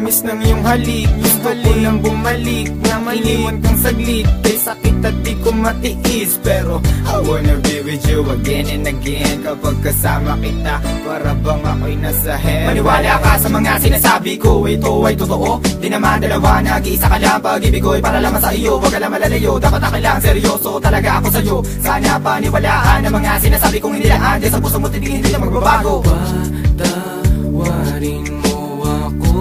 tamis ng iyong halik. Gusto ko lang bumalik, nang iniwan kang saglit. Kay sakit at di ko matiis, pero I wanna be with you again and again. Kapag kasama kita, para bang ako'y nasa heaven. Maniwala ka sa mga sinasabi ko, ito ay totoo. Di naman dalawa, nag-iisa ka lang. Pag-ibig ko'y para lamang sa iyo, wag ka lang malalayo. Dapat akin lang, seryoso talaga ako sa'yo. Sana paniwalaan ang mga sinasabi kong hindi lang. Di sa puso mo titigin, hindi lang magbabago. Patawarin mo ako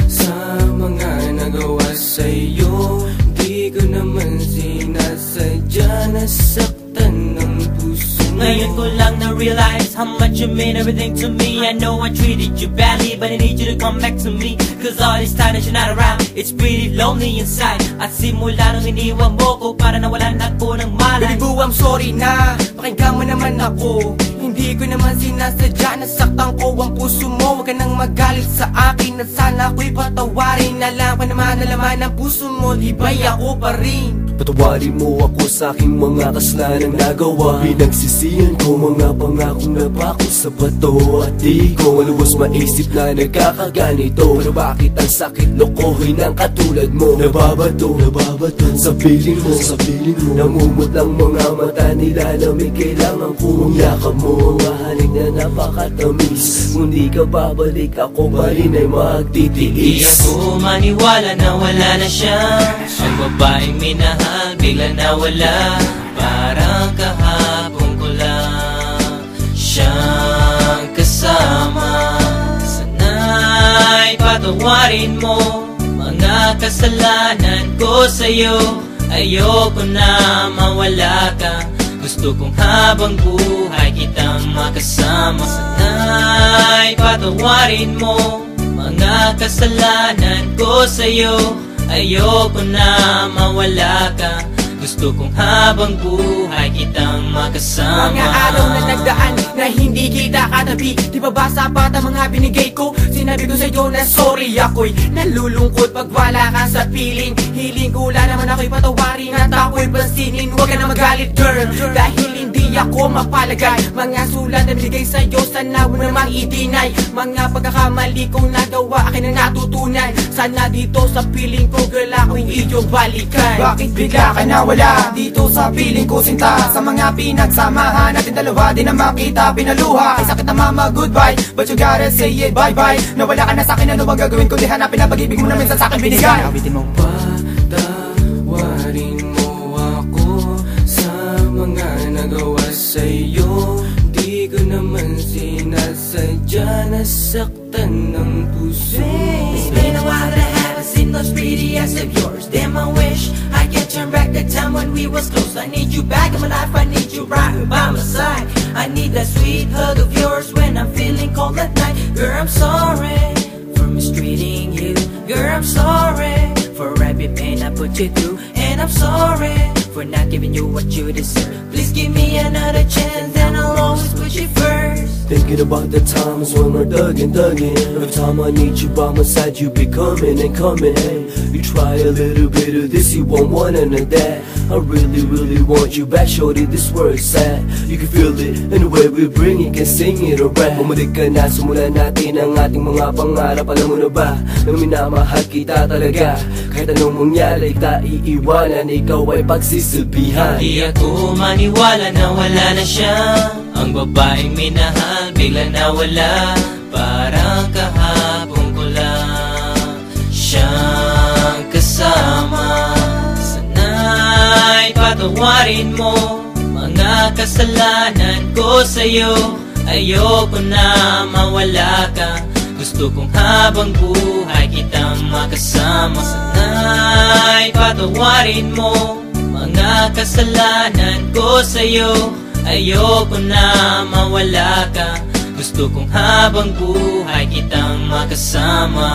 sa mga nagawa sa'yo. Di ko naman sinasadya, nasaktan ng puso. Ngayon ko lang na-realize how much you mean everything to me. I know I treated you badly, but I need you to come back to me. Cause all this time that you're not around, it's pretty lonely inside. At simula nung iniwan mo ko, para nawalan ako ng malay. Baby boo, I'm sorry na, pakinggan mo naman ako. Hindi ko naman sinasadya, nasaktan ko ang puso mo. Huwag ka nang magalit sa akin, at sana ako'y patawarin. Alam ko naman na laman ng puso mo, di ba'y ako pa rin? Patawarin mo ako sa aking mga kasalanan nagawa. Pinagsisihan ko mga pangakong napako sa bato. At di ko malubos maisip na nagkakaganito. Pero bakit ang sakit lokohin ng katulad mo? Nababato sa piling mo, namumot lang mga mata nila na may kailangan kong yakap mo. Mahalig na napakatamis, kung di ka babalik ako pa rin ay magtitiis. Di ako maniwala na wala na siya. Ang babaeng minahal bigla nawala. Parang kahapon ko lang siyang kasama. Sana'y patawarin mo mga kasalanan ko sa'yo. Ayoko na mawala ka, gusto kong habang buhay kitang makasama. Sana'y patawarin mo mga kasalanan ko sa'yo. Ayoko na mawala ka, gusto kong habang buhay kitang makasama. Mga araw na nagdaan na hindi kita katabi, di ba ba sapat ang mga binigay ko? Sinabi ko sa'yo na sorry, ako'y nalulungkot pag wala ka sa piling. Hiling ko lang naman ako'y patawarin at ako'y pansinin. Huwag ka na magalit girl, dahil hindi ako mapalagay. Mga sulat na binigay sa'yo, sana mo namang i-deny. Mga pagkakamali kong nagawa, akin na natutunan. Sana dito sa piling ko girl, ako'y iyong balikan. Bakit bigla ka nawala dito sa piling ko sinta? Sa mga pinagsamahan natin dalawa, di na makita pinaluha. Ay sakit na mama, goodbye, but you gotta say it bye-bye. Nawala ka na sa'kin, ano bang gagawin ko? Di hanapin ang pag-ibig mo na minsan sa'kin binigay. Awitin mo. Patawarin mo ako sa mga nagawa sa'yo. Di ko naman sinasadya, nasaktan ng puso. It's been a while that I haven't seen those pretty eyes of yours. Damn, I wish I could turn back the time when we was close. I need you back in my life, I need you right by my side. I need that sweet hug of yours when I'm feeling cold at night. Girl, I'm sorry for mistreating you. Girl, I'm sorry for every pain I put you through. And I'm sorry for not giving you what you deserve. Please give me another chance and I'll always put you first. Thinking about the times when we're thuggin'. Every time I need you by my side, you be coming and coming. Hey, you try a little bit of this, you won't want none of that. I really want you back, shorty, this word's sad. You can feel it, and the way we bring it, can sing it or rap. Bumalik ka na, simulan natin ang ating mga pangarap. Alam mo na ba, na minamahal kita talaga. Kahit anong mangyari, kita iiwanan, ikaw ay pagsisilbihan. Di ako maniwala na wala na siya. Ang babaeng minahal bigla nawala. Parang kahapon ko lang siyang kasama. Sana'y patawarin mo mga kasalanan ko sa'yo. Ayoko na mawala ka, gusto kong habang buhay kitang makasama. Sana'y patawarin mo mga kasalanan ko sa'yo. Ayoko na mawala ka, gusto kong habang buhay kitang makasama.